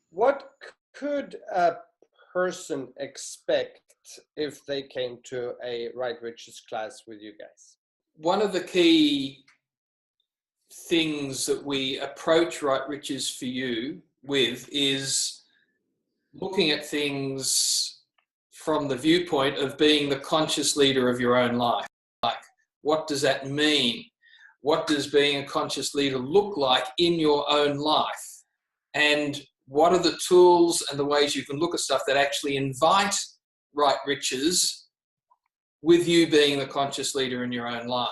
What could a person expect if they came to a Right Riches class with you guys? One of the key things that we approach Right Riches for you with is looking at things from the viewpoint of being the conscious leader of your own life. Like, what does that mean? What does being a conscious leader look like in your own life? And what are the tools and the ways you can look at stuff that actually invite Right Riches with you being the conscious leader in your own life?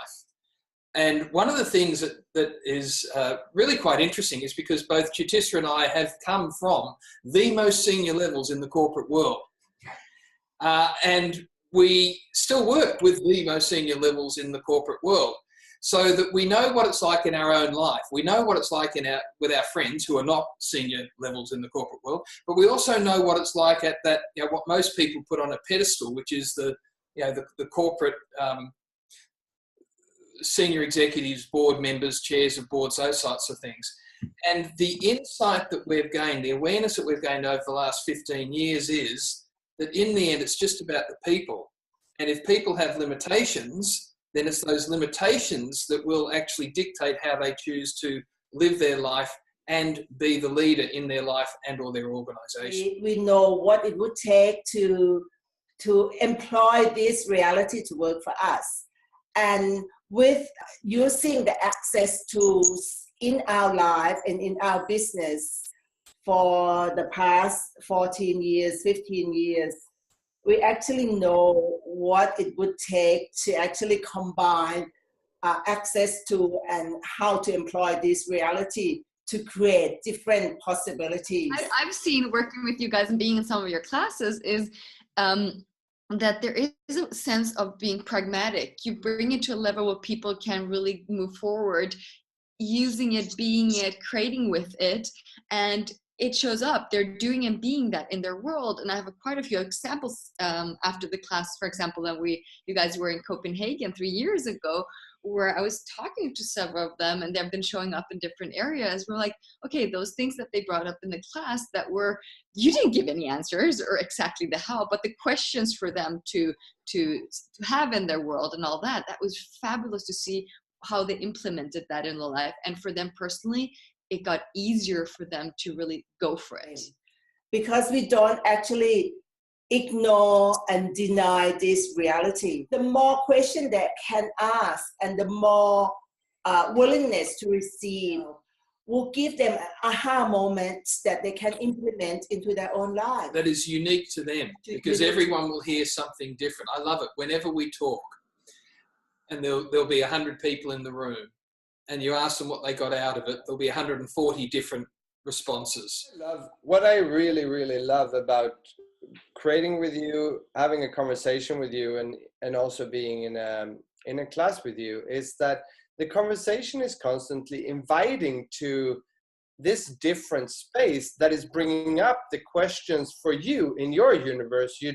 And one of the things that is really quite interesting is because both Chutisa and I have come from the most senior levels in the corporate world. And we still work with the most senior levels in the corporate world, so that we know what it's like in our own life. We know what it's like with our friends who are not senior levels in the corporate world, but we also know what it's like at that, what most people put on a pedestal, which is the corporate senior executives, board members, chairs of boards, those sorts of things. And the insight that we've gained, the awareness that we've gained over the last 15 years is that in the end, it's just about the people. And if people have limitations, then it's those limitations that will actually dictate how they choose to live their life and be the leader in their life and or their organisation. We know what it would take to employ this reality to work for us. And with using the access tools in our life and in our business for the past 14 years, 15 years, we actually know what it would take to actually combine access to and how to employ this reality to create different possibilities. I've seen working with you guys and being in some of your classes is that there is a sense of being pragmatic. You bring it to a level where people can really move forward, using it, being it, creating with it, and it shows up. They're doing and being that in their world. And I have quite a few examples after the class, for example, that you guys were in Copenhagen 3 years ago, where I was talking to several of them and they've been showing up in different areas. We're like, okay, those things that they brought up in the class that were, you didn't give any answers or exactly the how, but the questions for them to have in their world and all that, that was fabulous to see how they implemented that in their life. And for them personally, it got easier for them to really go for it. Because we don't actually ignore and deny this reality. The more question they can ask and the more willingness to receive will give them aha moments that they can implement into their own life. That is unique to them, because everyone will hear something different. I love it. Whenever we talk, and there'll be 100 people in the room, and you ask them what they got out of it, there'll be 140 different responses. What I really, really love about creating with you, having a conversation with you, and also being in a class with you, is that the conversation is constantly inviting to this different space that is bringing up the questions for you in your universe you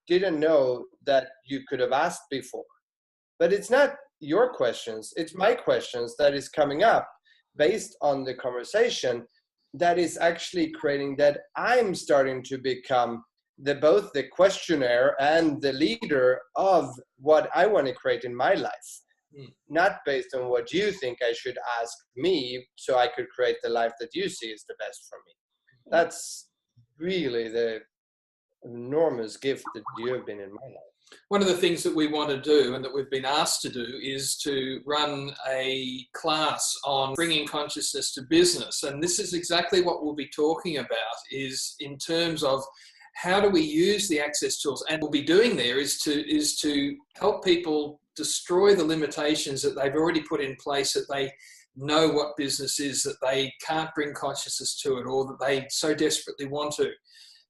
didn't know that you could have asked before. But it's not your questions, it's my questions that is coming up based on the conversation that is actually creating that I'm starting to become both the questionnaire and the leader of what I want to create in my life. Not based on what you think I should ask me so I could create the life that you see is the best for me. That's really the enormous gift that you have been in my life. One of the things that we want to do and that we've been asked to do is to run a class on bringing consciousness to business. And this is exactly what we'll be talking about, is in terms of how do we use the access tools. And what we'll be doing there is to help people destroy the limitations that they've already put in place, that they know what business is, that they can't bring consciousness to it, or that they so desperately want to.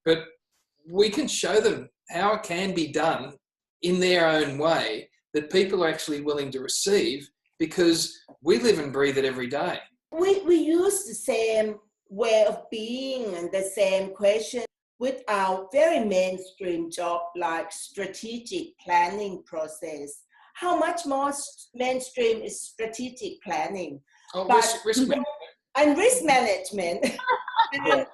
But we can show them how it can be done in their own way that people are actually willing to receive, because we live and breathe it every day. We use the same way of being and the same question with our very mainstream job, like strategic planning process. How much more mainstream is strategic planning? Oh, risk management. and risk management. And,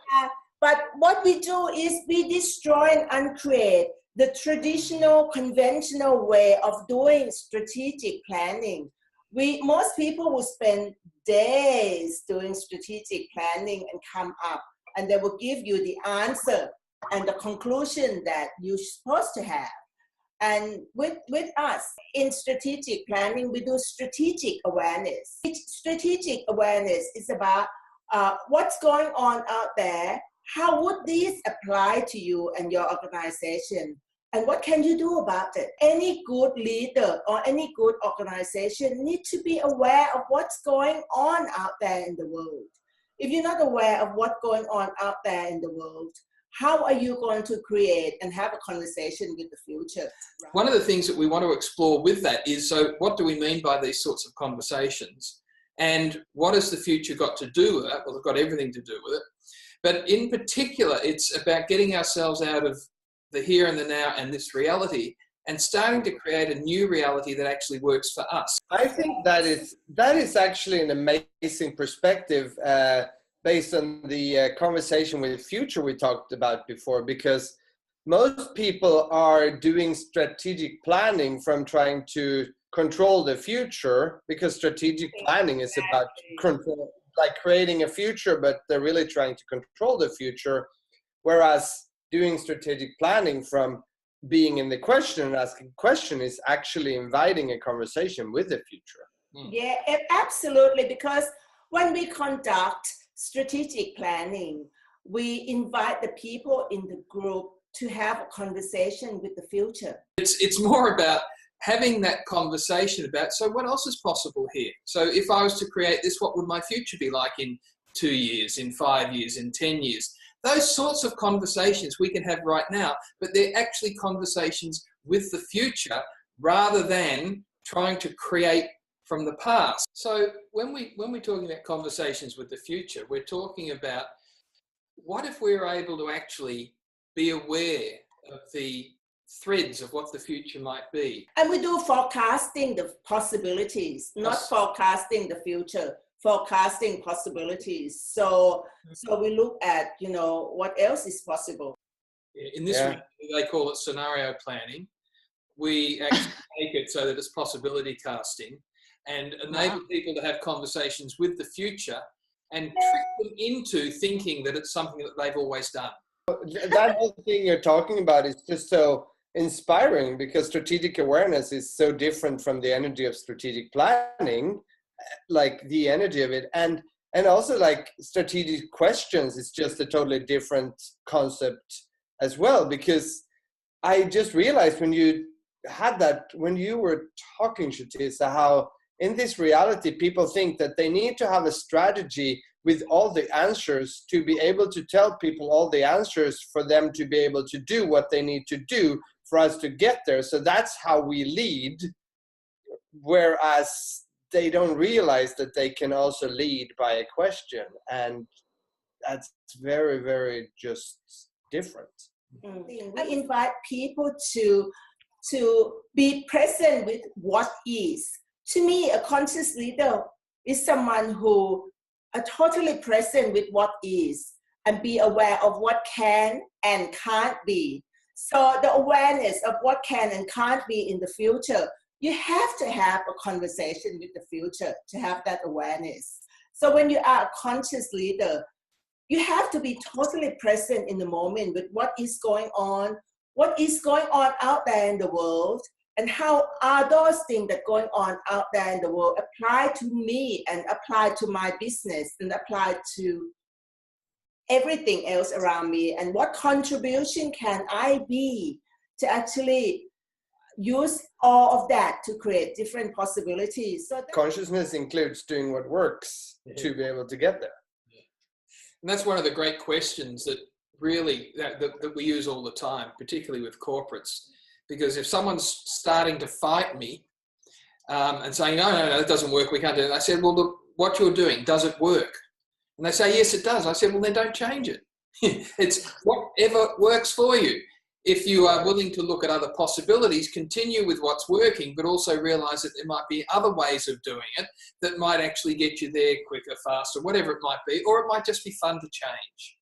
but what we do is we destroy and uncreate the traditional, conventional way of doing strategic planning. Most people will spend days doing strategic planning and come up, and they will give you the answer and the conclusion that you're supposed to have. And with us in strategic planning, we do strategic awareness. Strategic awareness is about what's going on out there. How would this apply to you and your organization? And what can you do about it? Any good leader or any good organization need to be aware of what's going on out there in the world. If you're not aware of what's going on out there in the world, how are you going to create and have a conversation with the future? Right? One of the things that we want to explore with that is, so what do we mean by these sorts of conversations? And what has the future got to do with it? Well, it's got everything to do with it. But in particular, it's about getting ourselves out of the here and the now and this reality and starting to create a new reality that actually works for us. I think that is actually an amazing perspective based on the conversation with future we talked about before, because most people are doing strategic planning from trying to control the future, because strategic planning is about control, like creating a future, but they're really trying to control the future, whereas doing strategic planning from being in the question and asking question is actually inviting a conversation with the future. Yeah, absolutely, because when we conduct strategic planning, we invite the people in the group to have a conversation with the future. It's more about having that conversation about, so what else is possible here? So if I was to create this, what would my future be like in 2 years, in 5 years, in 10 years? Those sorts of conversations we can have right now, but they're actually conversations with the future rather than trying to create from the past. So when we're talking about conversations with the future, we're talking about what if we're able to actually be aware of the threads of what the future might be. And we do forecasting the possibilities, not forecasting the future, forecasting possibilities. So we look at, what else is possible. In this room, they call it scenario planning. We actually make it so that it's possibility casting and enable people to have conversations with the future and trick them into thinking that it's something that they've always done. That whole thing you're talking about is just so inspiring, because strategic awareness is so different from the energy of strategic planning, like the energy of it, and also like strategic questions is just a totally different concept as well. Because I just realized when you were talking, Chutisa, how in this reality people think that they need to have a strategy with all the answers to be able to tell people all the answers for them to be able to do what they need to do for us to get there. So that's how we lead, whereas they don't realize that they can also lead by a question, and that's very, very just different. We invite people to be present with what is. To me, a conscious leader is someone who are totally present with what is and be aware of what can and can't be. So the awareness of what can and can't be in the future, you have to have a conversation with the future to have that awareness. So when you are a conscious leader, you have to be totally present in the moment with what is going on out there in the world, and how are those things that are going on out there in the world apply to me and apply to my business and apply to everything else around me, and what contribution can I be to actually use all of that to create different possibilities. So consciousness includes doing what works to be able to get there. And that's one of the great questions that really that we use all the time, particularly with corporates. Because if someone's starting to fight me and saying, no, that doesn't work, we can't do it. I said, well, look, what you're doing, does it work? And they say, yes, it does. I said, well, then don't change it. It's whatever works for you. if you are willing to look at other possibilities, continue with what's working, but also realize that there might be other ways of doing it that might actually get you there quicker, faster, whatever it might be, or it might just be fun to change.